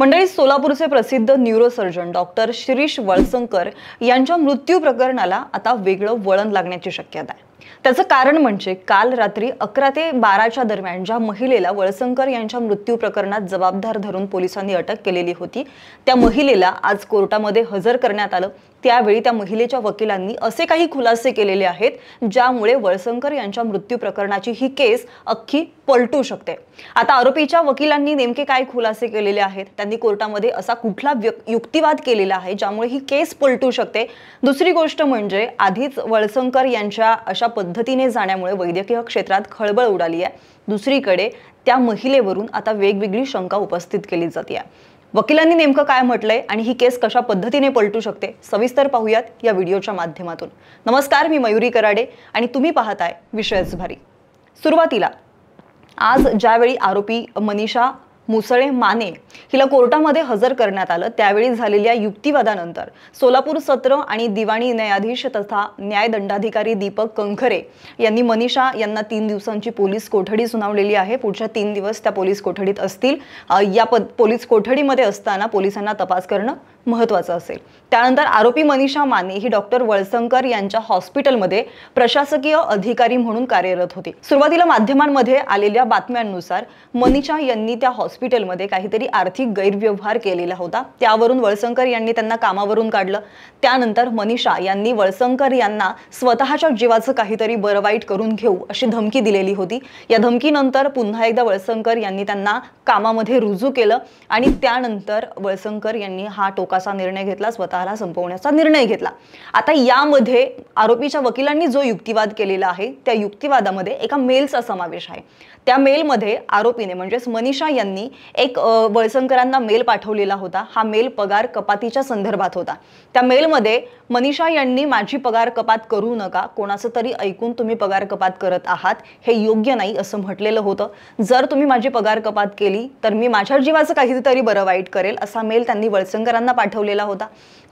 मंडळी, सोलापूरचे प्रसिद्ध न्यूरोसर्जन डॉक्टर शिरीष वळसंकर यांच्या मृत्यू प्रकरणाला आता वेगळं वळण लागण्याची शक्यता आहे। त्याचं कारण म्हणजे काल रात्री 11 ते 12च्या दरम्यान ज्या महिलेला वळसंकर यांच्या मृत्यू प्रकरणात जबाबदार धरून पोलिसांनी अटक केलेली होती, त्या महिलेला आज कोर्टामध्ये हजर करण्यात आलं। त्यावेळी त्या महिलेच्या वकिलांनी असे काही खुलासे केलेले आहेत ज्यामुळे वळसंकर यांच्या मृत्यू प्रकरणाची ही केस अख्खी पलटू शकते। आता आरोपीच्या वकिलांनी नेमके काय खुलासे केलेले आहेत, त्यांनी कोर्टामध्ये असा कुठला युक्तिवाद केलेला आहे ज्यामुळे ही केस पलटू शकते। दुसरी गोष्ट म्हणजे आधीच वळसंकर यांच्या अशा पद्धतीने जाण्यामुळे वैद्यकीय क्षेत्रात खळबळ उडाली आहे। दुसरीकडे त्या महिलेवरून आता वेगवेगळी शंका उपस्थित केली जाते आहे। वकिलांनी नेमकं काय म्हटलंय आणि ही केस कशा पद्धतीने पलटू शकते, सविस्तर पाहूयात या व्हिडिओच्या माध्यमातून। नमस्कार, मी मयुरी कराडे आणि तुम्ही पाहताय विषयच भारी। सुरुवातीला आज ज्यावेळी आरोपी मनीषा मुसळे माने हिला कोर्टामध्ये हजर करण्यात आलं, त्यावेळी झालेल्या युक्तिवादानंतर सोलापूर सत्र आणि दिवाणी न्यायाधीश तथा न्यायदंडाधिकारी दीपक कंखरे यांनी मनीषा यांना 3 दिवसांची पोलीस कोठडी सुनावलेली आहे। पुढच्या 3 दिवस त्या पोलीस कोठडीत असतील। या पोलीस कोठडीमध्ये असताना पोलिसांना तपास करणं महत्त्वाचं असेल। त्यानंतर आरोपी मनीषा माने ही डॉक्टर वळसंकर यांच्या हॉस्पिटलमध्ये प्रशासकीय अधिकारी म्हणून कार्यरत होती। सुरुवातीला माध्यमांमध्ये आलेल्या बातम्यांनुसार मनीषा यांनी त्या हॉस्पिटलमध्ये काहीतरी आर्थिक गैरव्यवहार केलेला होता, त्यावरून वळसंकर यांनी त्यांना कामावरून काढलं। त्यानंतर मनीषा यांनी वळसंकर यांना स्वतःच्या जीवाचं काहीतरी बरं वाईट करून घेऊ अशी धमकी दिलेली होती। या धमकीनंतर पुन्हा एकदा वळसंकर यांनी त्यांना कामामध्ये रुजू केलं आणि त्यानंतर वळसंकर यांनी हा टोकाचा निर्णय घेतला, स्वतःला संपवण्याचा निर्णय घेतला। आता यामध्ये आरोपीच्या वकिलांनी जो युक्तिवाद केलेला आहे त्या युक्तिवादामध्ये एका मेलचा समावेश आहे। त्या मेलमध्ये आरोपीने म्हणजेच मनीषा यांनी एक वळसंकरांना मेल पाठवलेला होता। हा मेल पगार कपातीच्या संदर्भात होता। त्या मेलमध्ये मनीषा यांनी माझी पगार कपात करू नका, कोणाचं तरी ऐकून तुम्ही पगार कपात करत आहात, हे योग्य नाही असं म्हटलेलं होतं। जर तुम्ही माझी पगार कपात केली तर मी माझ्या जीवाचं काहीतरी बरं वाईट करेल असा मेल त्यांनी वळसंकरांना पाठवलेला होता।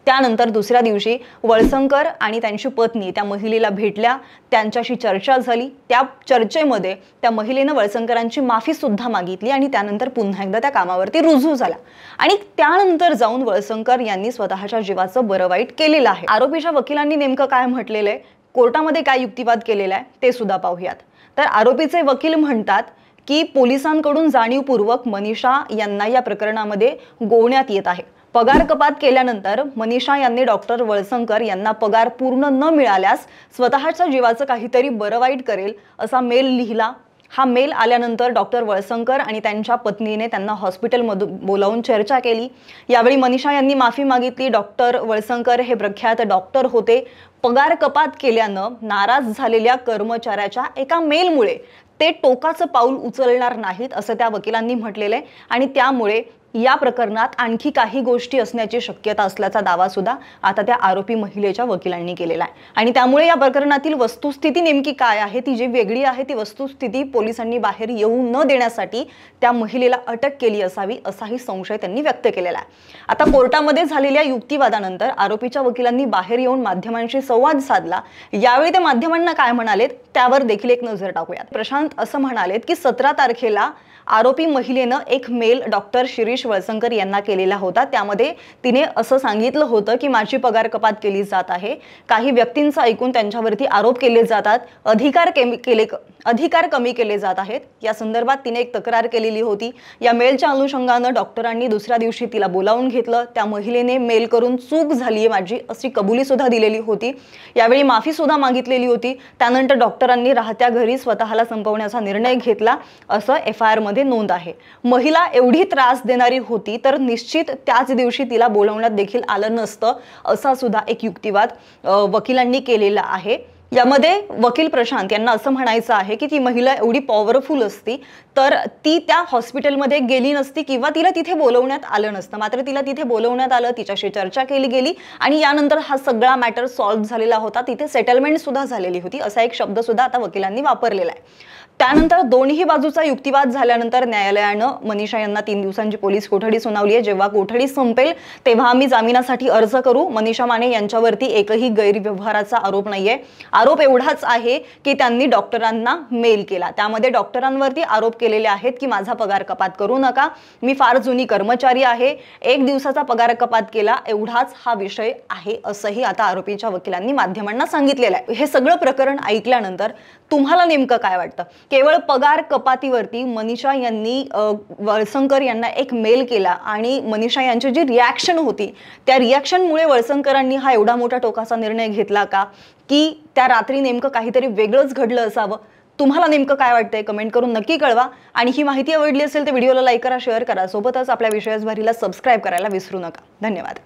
त्यानंतर दुसऱ्या दिवशी वळसंकर आणि त्यांची पत्नी त्या महिलेला भेटल्या, त्यांच्याशी चर्चा झाली। त्या चर्चेमध्ये त्या महिलेने वळसंकरांची माफी सुद्धा मागितली आणि त्यानंतर पुन्हा एकदा त्या कामावरती रुजू झाला आणि त्यानंतर जाऊन वळसंकर यांनी स्वतःच्या जीवाचं बरं वाईट केलेलं आहे। आरोपीच्या वकिलांनी नेमकं काय म्हटलेलं आहे, कोर्टामध्ये काय युक्तिवाद केलेला आहे ते सुद्धा पाहूयात। तर आरोपीचे वकील म्हणतात की पोलिसांकडून जाणीवपूर्वक मनीषा यांना या प्रकरणामध्ये गोवण्यात येत आहे। पगार कपात केल्यानंतर मनीषा यांनी डॉक्टर वळसंकर यांना पगार पूर्ण न मिळाल्यास स्वतःच्या जीवाचं काहीतरी बरं वाईट करेल असा मेल लिहिला। हा मेल आल्यानंतर डॉक्टर वळसंकर आणि त्यांच्या पत्नीने त्यांना हॉस्पिटलमधून बोलावून चर्चा केली। यावेळी मनीषा यांनी माफी मागितली। डॉक्टर वळसंकर हे प्रख्यात डॉक्टर होते। पगार कपात केल्यानं नाराज झालेल्या कर्मचाऱ्याच्या एका मेलमुळे ते टोकाचं पाऊल उचलणार नाहीत असं त्या वकिलांनी म्हटलेलं आहे आणि त्यामुळे या प्रकरणात आणखी काही गोष्टी असण्याची शक्यता असल्याचा दावा सुद्धा आता त्या आरोपी महिलेच्या वकिलांनी केलेला आहे आणि त्यामुळे या प्रकरणातील वस्तुस्थिती नेमकी काय आहे, ती जी वेगळी आहे ती वस्तुस्थिती पोलिसांनी बाहेर येऊ न देण्यासाठी त्या महिलेला अटक केली असावी असाही संशय त्यांनी व्यक्त केलेला आहे। आता कोर्टामध्ये झालेल्या युक्तिवादानंतर आरोपीच्या वकिलांनी बाहेर येऊन माध्यमांशी संवाद साधला। यावेळी ते माध्यमांना काय म्हणालेत त्यावर देखील एक नजर टाकूयात। प्रशांत असं म्हणालेत की 17 तारखेला आरोपी महिलेनं एक मेल डॉक्टर शिरीष वळसंकर यांना केलेला होता। त्यामध्ये तिने असं सांगितलं होतं की माझी पगार कपात केली जात आहे, काही व्यक्तींचं ऐकून त्यांच्यावरती आरोप केले जातात, अधिकार कमी केले जात आहेत। या संदर्भात तिने एक तक्रार केलेली होती। या मेलच्या अनुषंगानं डॉक्टरांनी दुसऱ्या दिवशी तिला बोलावून घेतलं। त्या महिलेने मेल करून चूक झालीये माझी अशी कबुली सुद्धा दिलेली होती। यावेळी माफी सुद्धा मागितलेली होती। त्यानंतर डॉक्टरांनी राहत्या घरी स्वतःला संपवण्याचा निर्णय घेतला असं FIR मध्ये नोंद आहे। महिला एवढी त्रास देणारी होती तर निश्चित त्याच दिवशी तिला बोलवण्यात देखील आलं नसतं असा सुद्धा एक युक्तिवाद वकिलांनी केलेला आहे। यामध्ये वकील प्रशांत यांना असं म्हणायचं आहे की ती महिला एवढी पॉवरफुल असती तर ती त्या हॉस्पिटलमध्ये गेली नसती किंवा तिला तिथे बोलवण्यात आलं नसतं, मात्र तिला तिथे बोलवण्यात आलं, तिच्याशी चर्चा केली गेली आणि यानंतर हा सगळा मॅटर सॉल्व्ह झालेला होता, तिथे सेटलमेंट सुद्धा झालेली होती असा एक शब्द सुद्धा आता वकिलांनी वापरलेला आहे। त्यानंतर दोन्ही बाजूचा युक्तिवाद झाल्यानंतर न्यायालयानं मनीषा यांना 3 दिवसांची पोलीस कोठडी सुनावली आहे। जेव्हा कोठडी संपेल तेव्हा आम्ही जामिनासाठी अर्ज करू। मनीषा माने यांच्यावरती एकही गैरव्यवहाराचा आरोप नाहीये। आरोप एवढाच आहे की त्यांनी डॉक्टरांना मेल केला, त्यामध्ये डॉक्टरांवरती आरोप केलेले आहेत की माझा पगार कपात करू नका, मी फार जुनी कर्मचारी आहे, 1 दिवसाचा पगार कपात केला, एवढाच हा विषय आहे असंही आता आरोपीच्या वकिलांनी माध्यमांना सांगितलेलं आहे. हे सगळं प्रकरण ऐकल्यानंतर तुम्हाला नेमकं काय वाटतं? केवळ पगार कपातीवरती मनीषा यांनी वळसंकर यांना एक मेल केला आणि मनीषा यांची जी रिॲक्शन होती त्या रिॲक्शनमुळे वळसंकरांनी हा एवढा मोठा टोकाचा निर्णय घेतला का, की त्या रात्री नेमकं काहीतरी वेगळंच घडलं असावं? तुम्हाला नेमकं काय वाटतंय कमेंट करून नक्की कळवा. आणि ही माहिती आवडली असेल तर व्हिडिओला लाईक करा, शेअर करा, सोबतच आपल्या विश्वासवाहिनीला सबस्क्राईब करायला विसरू नका. धन्यवाद.